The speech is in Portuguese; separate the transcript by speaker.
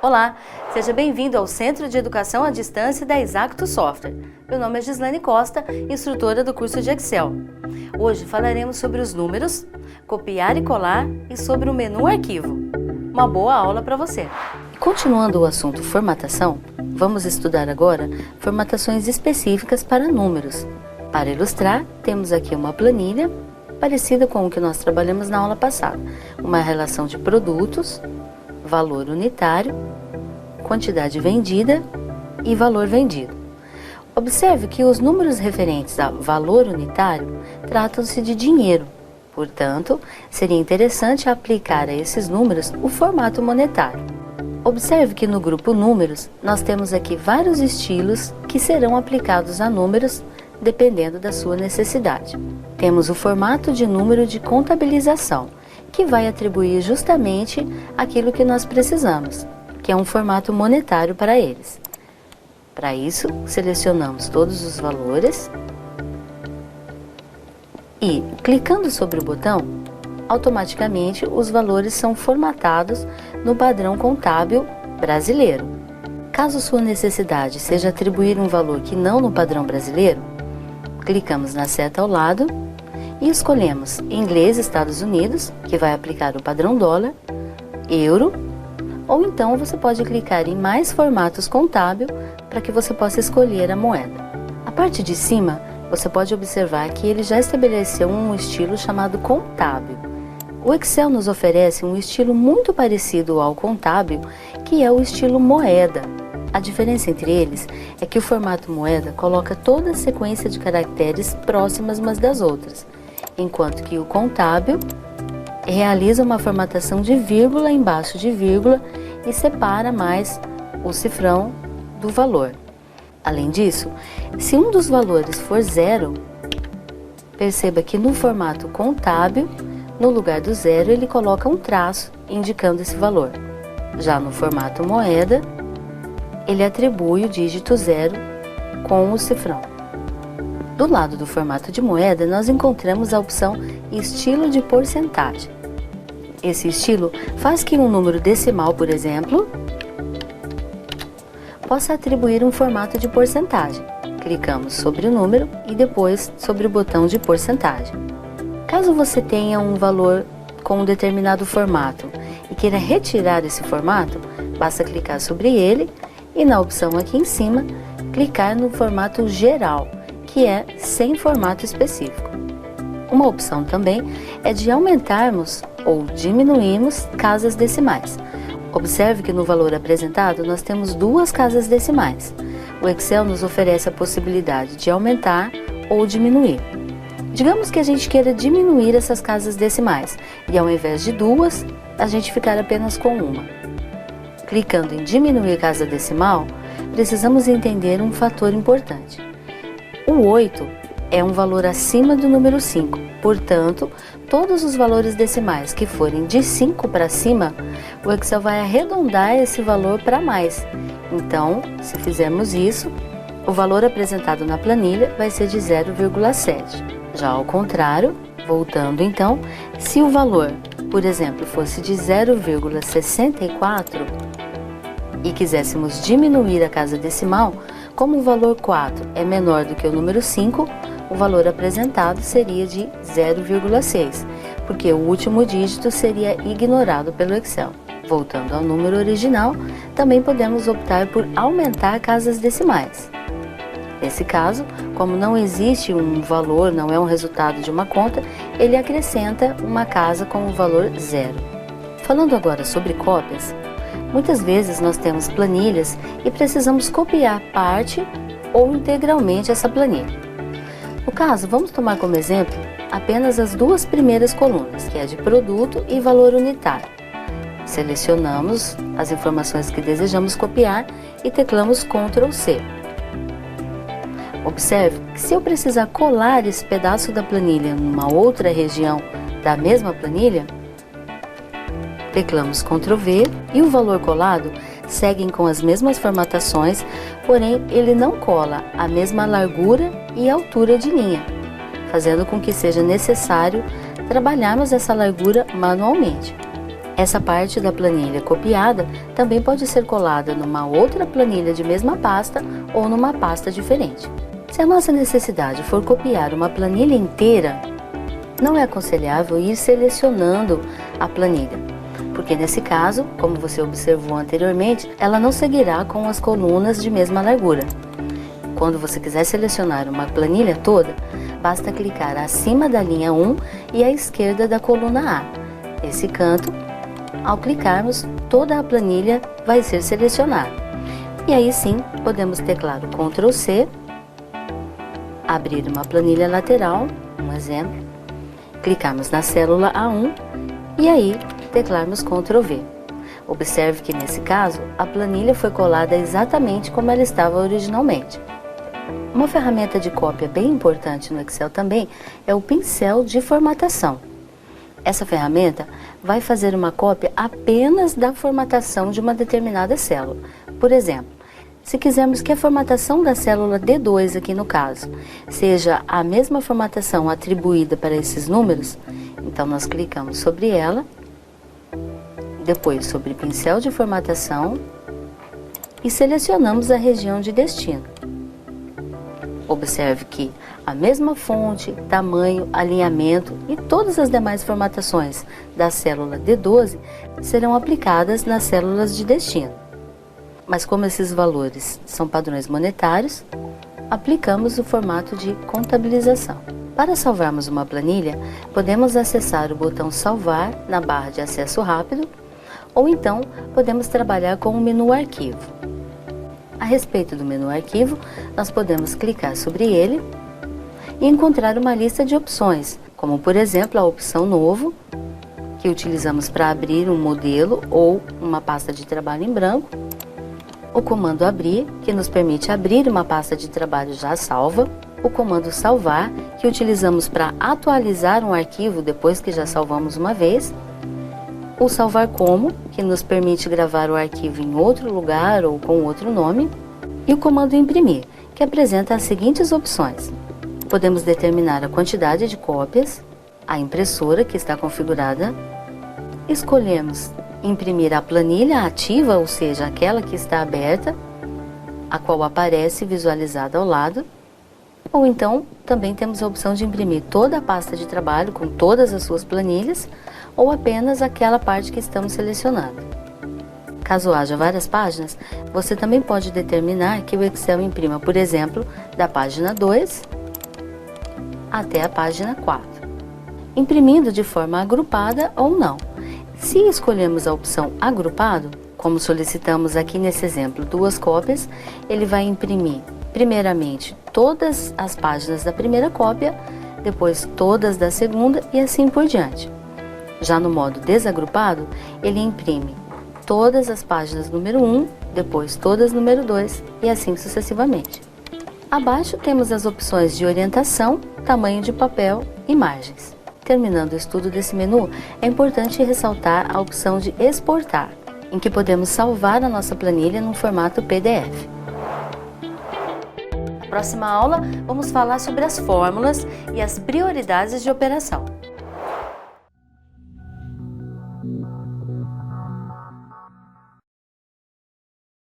Speaker 1: Olá, seja bem-vindo ao Centro de Educação à Distância da Exacto Software. Meu nome é Gislane Costa, instrutora do curso de Excel. Hoje falaremos sobre os números, copiar e colar e sobre o menu arquivo. Uma boa aula para você! Continuando o assunto formatação, vamos estudar agora formatações específicas para números. Para ilustrar, temos aqui uma planilha parecida com o que nós trabalhamos na aula passada. Uma relação de produtos, valor unitário, quantidade vendida e valor vendido. Observe que os números referentes a valor unitário tratam-se de dinheiro. Portanto, seria interessante aplicar a esses números o formato monetário. Observe que no grupo números, nós temos aqui vários estilos que serão aplicados a números dependendo da sua necessidade. Temos o formato de número de contabilização, que vai atribuir justamente aquilo que nós precisamos, que é um formato monetário para eles. Para isso, selecionamos todos os valores e, clicando sobre o botão, automaticamente os valores são formatados no padrão contábil brasileiro. Caso sua necessidade seja atribuir um valor que não no padrão brasileiro, clicamos na seta ao lado e escolhemos inglês Estados Unidos, que vai aplicar o padrão dólar, euro, ou então você pode clicar em mais formatos contábil para que você possa escolher a moeda. A parte de cima, você pode observar que ele já estabeleceu um estilo chamado contábil. O Excel nos oferece um estilo muito parecido ao contábil, que é o estilo moeda. A diferença entre eles é que o formato moeda coloca toda a sequência de caracteres próximas umas das outras, enquanto que o contábil realiza uma formatação de vírgula embaixo de vírgula e separa mais o cifrão do valor. Além disso, se um dos valores for zero, perceba que no formato contábil, no lugar do zero, ele coloca um traço indicando esse valor. Já no formato moeda, ele atribui o dígito zero com o cifrão. Do lado do formato de moeda, nós encontramos a opção Estilo de porcentagem. Esse estilo faz que um número decimal, por exemplo, possa atribuir um formato de porcentagem. Clicamos sobre o número e depois sobre o botão de porcentagem. Caso você tenha um valor com um determinado formato e queira retirar esse formato, basta clicar sobre ele e na opção aqui em cima, clicar no formato geral, que é sem formato específico. Uma opção também é de aumentarmos ou diminuirmos casas decimais. Observe que no valor apresentado nós temos duas casas decimais. O Excel nos oferece a possibilidade de aumentar ou diminuir. Digamos que a gente queira diminuir essas casas decimais e ao invés de duas, a gente ficar apenas com uma. Clicando em diminuir casa decimal, precisamos entender um fator importante. O 8 é um valor acima do número 5, portanto, todos os valores decimais que forem de 5 para cima, o Excel vai arredondar esse valor para mais. Então, se fizermos isso, o valor apresentado na planilha vai ser de 0,7. Já ao contrário, voltando então, se o valor, por exemplo, fosse de 0,64 e quiséssemos diminuir a casa decimal, como o valor 4 é menor do que o número 5, o valor apresentado seria de 0,6, porque o último dígito seria ignorado pelo Excel. Voltando ao número original, também podemos optar por aumentar casas decimais. Nesse caso, como não existe um valor, não é um resultado de uma conta, ele acrescenta uma casa com o valor 0. Falando agora sobre cópias, muitas vezes nós temos planilhas e precisamos copiar parte ou integralmente essa planilha. No caso, vamos tomar como exemplo apenas as duas primeiras colunas, que é de produto e valor unitário. Selecionamos as informações que desejamos copiar e teclamos Ctrl C. Observe que se eu precisar colar esse pedaço da planilha em uma outra região da mesma planilha, teclamos Ctrl V e o valor colado seguem com as mesmas formatações, porém ele não cola a mesma largura e altura de linha, fazendo com que seja necessário trabalharmos essa largura manualmente. Essa parte da planilha copiada também pode ser colada numa outra planilha de mesma pasta ou numa pasta diferente. Se a nossa necessidade for copiar uma planilha inteira, não é aconselhável ir selecionando a planilha, porque nesse caso, como você observou anteriormente, ela não seguirá com as colunas de mesma largura. Quando você quiser selecionar uma planilha toda, basta clicar acima da linha 1 e à esquerda da coluna A. Esse canto, ao clicarmos, toda a planilha vai ser selecionada. E aí sim, podemos teclar o Ctrl C, abrir uma planilha lateral, um exemplo, clicarmos na célula A1 e aí teclarmos Ctrl V. Observe que nesse caso, a planilha foi colada exatamente como ela estava originalmente. Uma ferramenta de cópia bem importante no Excel também é o pincel de formatação. Essa ferramenta vai fazer uma cópia apenas da formatação de uma determinada célula. Por exemplo, se quisermos que a formatação da célula D2, aqui no caso, seja a mesma formatação atribuída para esses números, então nós clicamos sobre ela, depois sobre pincel de formatação e selecionamos a região de destino. Observe que a mesma fonte, tamanho, alinhamento e todas as demais formatações da célula D12 serão aplicadas nas células de destino. Mas como esses valores são padrões monetários, aplicamos o formato de contabilização. Para salvarmos uma planilha, podemos acessar o botão Salvar na barra de acesso rápido, ou então podemos trabalhar com o menu Arquivo. A respeito do menu Arquivo, nós podemos clicar sobre ele e encontrar uma lista de opções, como por exemplo a opção Novo, que utilizamos para abrir um modelo ou uma pasta de trabalho em branco, o comando Abrir, que nos permite abrir uma pasta de trabalho já salva, o comando Salvar, que utilizamos para atualizar um arquivo depois que já salvamos uma vez, o Salvar Como, que nos permite gravar o arquivo em outro lugar ou com outro nome, e o comando Imprimir, que apresenta as seguintes opções. Podemos determinar a quantidade de cópias, a impressora que está configurada, escolhemos imprimir a planilha ativa, ou seja, aquela que está aberta, a qual aparece visualizada ao lado, ou então também temos a opção de imprimir toda a pasta de trabalho com todas as suas planilhas, ou apenas aquela parte que estamos selecionando. Caso haja várias páginas, você também pode determinar que o Excel imprima, por exemplo, da página 2 até a página 4, imprimindo de forma agrupada ou não. Se escolhermos a opção Agrupado, como solicitamos aqui nesse exemplo 2 cópias, ele vai imprimir primeiramente todas as páginas da primeira cópia, depois todas da segunda e assim por diante. Já no modo desagrupado, ele imprime todas as páginas número 1, depois todas número 2 e assim sucessivamente. Abaixo temos as opções de orientação, tamanho de papel e margens. Terminando o estudo desse menu, é importante ressaltar a opção de exportar, em que podemos salvar a nossa planilha num formato PDF. Na próxima aula, vamos falar sobre as fórmulas e as prioridades de operação.